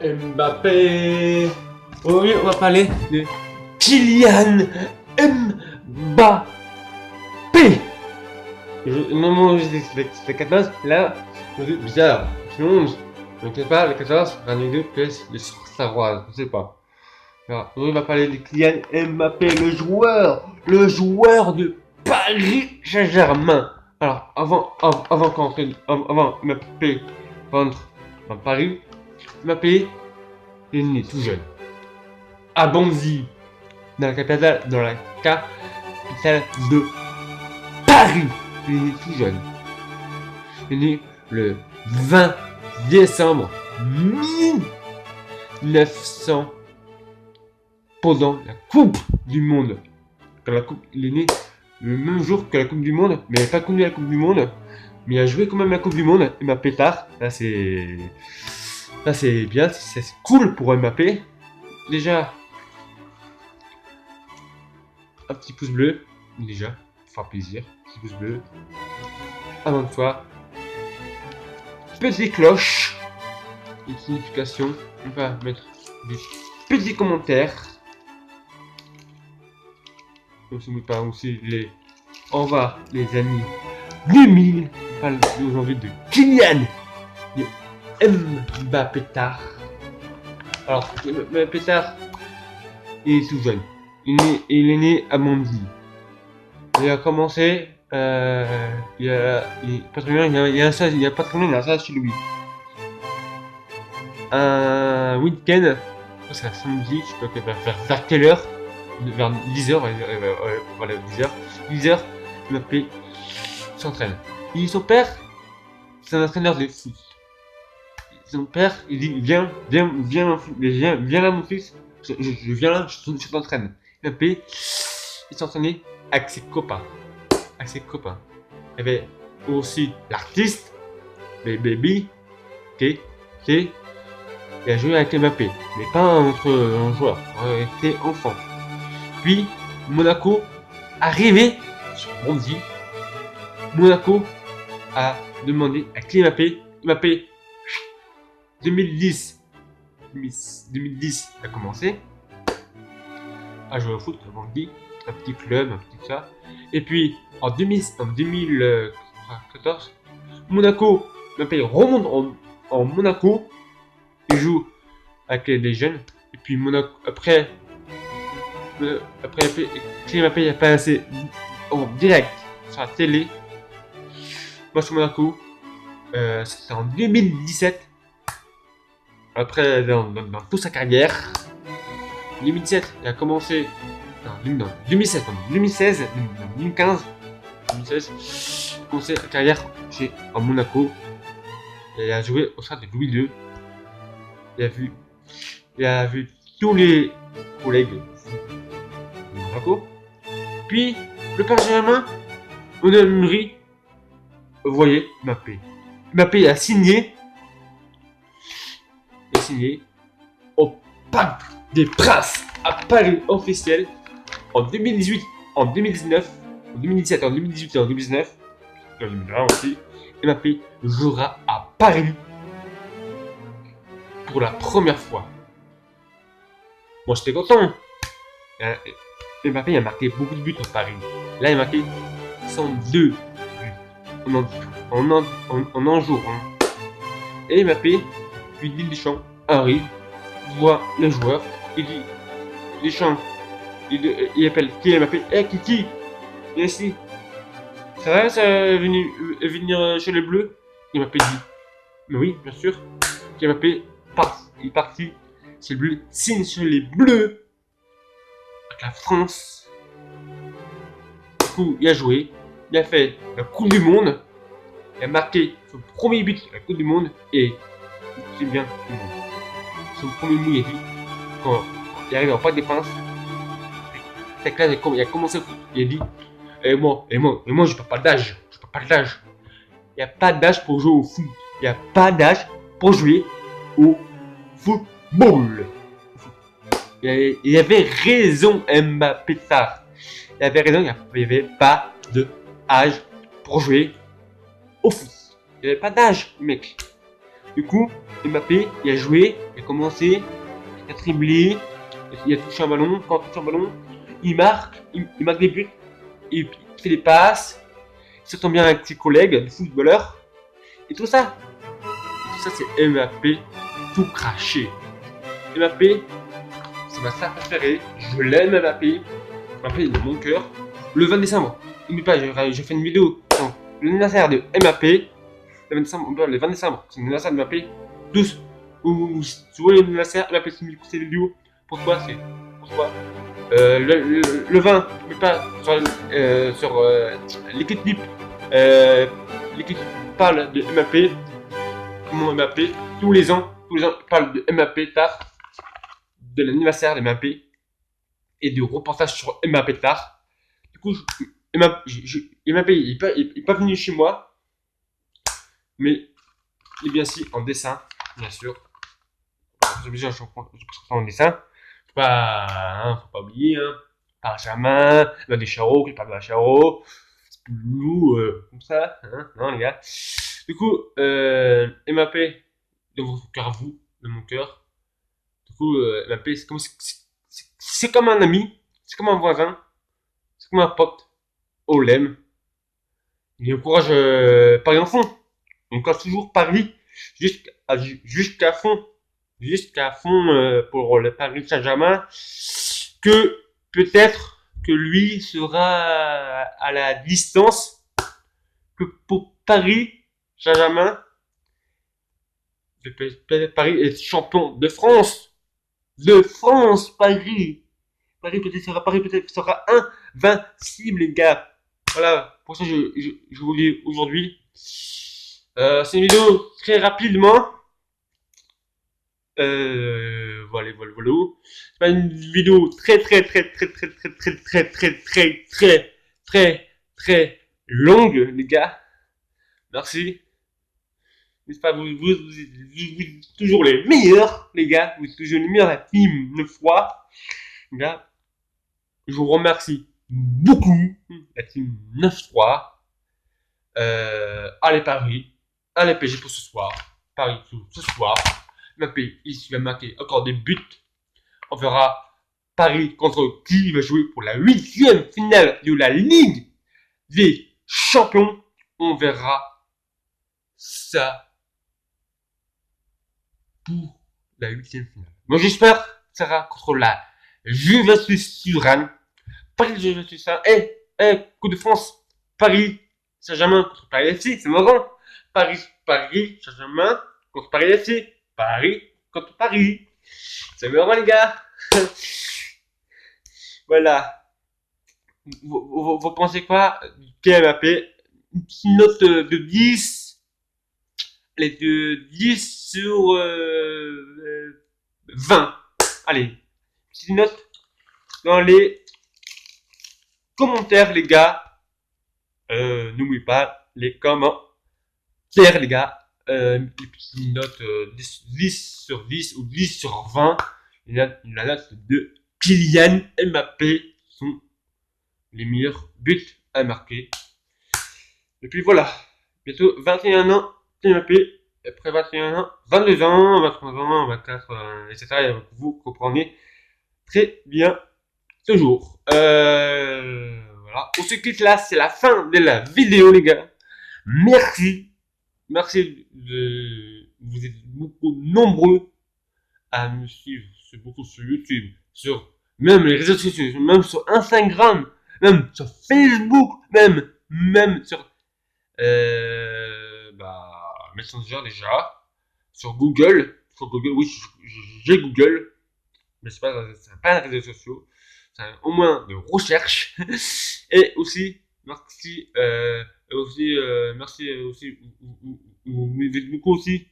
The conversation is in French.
Mbappé. Oui, on va parler de Kylian Mbappé. Non, non, les 14, là, c'est bizarre. C'est 11. Donc, c'est pas les 14, un des deux PS, les Star Wars, je sais pas. Alors, on va parler de Kylian Mbappé, le joueur de Paris Saint-Germain. Alors, avant Mbappé rentre dans Paris, Mbappé est né tout jeune à Bondy, dans la capitale de Paris. Il est né tout jeune. Il est né le 20 décembre 1900 pendant la Coupe du Monde. Il est né le même jour que la Coupe du Monde, mais il n'a pas connu la Coupe du Monde, mais il a joué quand même la Coupe du Monde. Et Mbappé tard, là c'est bien, c'est cool pour Mbappé. Déjà, un petit pouce bleu, déjà, pour faire plaisir, petit pouce bleu. Avant de toi, petite cloche, une signification, on va mettre des petits commentaires. On se met pas aussi les. Au revoir les amis. 2000. On parle aujourd'hui de Kylian Mbappé tard. Alors, Mbappé tard, il est tout jeune. Il est né à Bondy. Il a commencé. Il y a pas très bien. Il y a un stage. Il y a pas très bien. Il y a un stage chez lui. Un week-end. C'est un samedi. Je sais pas vers quelle heure. Vers 10h, voilà, 10h, Mbappé s'entraîne. Son père, c'est un entraîneur de foot. Son père, il dit viens là mon fils, je viens là, je t'entraîne. Mbappé, il s'entraînait avec ses copains. Il y avait aussi l'artiste, Baby, qui il a joué avec Mbappé, mais pas un joueur, il était enfant. Puis Monaco, arrivé sur Bondy, Monaco a demandé à Kylian Mbappé 2010 a commencé à jouer au foot à Bondy, un petit club, un petit ça. Et puis en 2014, Monaco, Mbappé remonte en Monaco, il joue avec les jeunes. Et puis Monaco, après Kylian Mbappé a passé en direct sur la télé. Moi sur Monaco, c'était en 2017. Après, dans toute sa carrière, 2017, il a commencé. Non, 2016, 2016, 2015, 2016, il a commencé sa carrière en Monaco. Et il a joué au sein de Louis II. Il a vu tous les collègues Monaco. Puis le Paris Saint-Germain, on a Emery. Vous voyez, Mbappé a signé au Parc des Princes à Paris officiel en 2018, en 2019, en 2017, en 2018 et en 2019. En 2020 aussi. Mbappé jouera à Paris pour la première fois. Moi j'étais content. Mbappé a marqué beaucoup de buts à Paris. Là il a marqué 102 buts en un jour. Et Mbappé, puis dit Deschamps arrive, voit les joueurs, il dit Deschamps, il appelle Kylian Mbappé, Kiki, viens ici. Ça va ça venir chez les Bleus? Kylian Mbappé dit mais oui, bien sûr. Kylian Mbappé il est parti chez les Bleus, signe sur les Bleus avec la France. Du coup, il a joué, il a fait la Coupe du Monde, il a marqué son premier but à la Coupe du Monde et c'est bien son premier but, il a dit quand il arrive en Parc des Princes, il a commencé à foot, il a dit et moi je parle pas d'âge, il n'y a pas d'âge pour jouer au foot, il n'y a pas d'âge pour jouer au football. Il avait raison Mbappé tard. Il avait raison, il n'y avait pas d'âge pour jouer au foot. Il n'y avait pas d'âge, mec. Du coup, Mbappé, il a joué, il a commencé, il a triplé, il a touché un ballon. Quand il touche un ballon, il marque des buts, il fait des passes, il s'entend bien avec ses collègues, des footballeurs, et tout ça. Et tout ça, c'est Mbappé tout craché. Mbappé, c'est ma star préférée, je l'aime Mbappé. Mbappé, il est dans mon cœur. Le 20 décembre, n'oublie pas, j'ai fait une vidéo sur l'anniversaire de Mbappé. Le 20 décembre, le 20 décembre, c'est l'anniversaire de Mbappé. Tous, ou si tu vois l'anniversaire, Mbappé, c'est une vidéo. Pourquoi c'est pourquoi le 20, mais pas sur l'équipe type. L'équipe parle de Mbappé, comment Mbappé, tous les ans, ils parlent de Mbappé tard, de l'anniversaire de Mbappé et de reportages sur Mbappé tard. Du coup, Mbappé, il n'est pas venu chez moi, mais il est bien si en dessin, bien sûr. Je suis obligé, je prends en dessin. Faut pas oublier, hein. Benjamin, des Charo, qui parle de la Charo, Loulou, comme ça, hein, non les gars. Du coup, Mbappé, de votre cœur à vous, de mon cœur. Du coup, Mbappé, c'est comme un ami, c'est comme un voisin, c'est comme un pote. On l'aime. Il encourage Paris en fond. Il encourage toujours Paris jusqu'à fond. Jusqu'à fond pour le Paris Saint-Germain. Que peut-être que lui sera à la distance que pour Paris Saint-Germain. Peut-être Paris est champion de France. De France, Paris. Paris peut-être sera invincible, les gars. Voilà, pour ça je vous dis aujourd'hui. C'est une vidéo très rapidement. Voilà. C'est pas une vidéo très longue, les gars. Merci. N'est-ce pas, vous êtes toujours les meilleurs, les gars. Vous êtes toujours les meilleurs, la team 9 fois. Les gars, je vous remercie beaucoup, la team 9-3. Allez Paris, allez PSG pour ce soir. Paris ce soir. Mbappé, ici va marquer encore des buts. On verra Paris contre qui va jouer pour la 8e finale de la Ligue des Champions. On verra ça pour la 8e finale. Moi j'espère que ça sera contre la Juventus Turin. Paris Juventus Turin. Coup de France. Paris Saint-Germain contre Paris FC. C'est marrant. Paris Saint-Germain contre Paris FC. Paris contre Paris. C'est marrant les gars. Voilà. Vous pensez quoi? Mbappé, une petite note de 10. Allez, de 10 sur 20. Allez, petite note dans les commentaires, les gars. N'oubliez pas les commentaires, les gars. Les petites notes 10 sur 10 ou 10 sur 20. La note de Kylian Mbappé sont les meilleurs buts à marquer. Et puis voilà, bientôt 21 ans, Mbappé, après 21 ans, 22 ans, 23 ans, 24, etc. Vous comprenez très bien toujours. Voilà, on se quitte là, c'est la fin de la vidéo les gars. Merci vous êtes beaucoup nombreux à me suivre, c'est beaucoup sur YouTube, sur même les réseaux sociaux, même sur Instagram, même sur Facebook, même sur Messenger déjà, sur Google, oui, j'ai Google, mais c'est pas un réseau social, c'est au moins de recherche. Et aussi, merci, merci aussi, vous êtes beaucoup aussi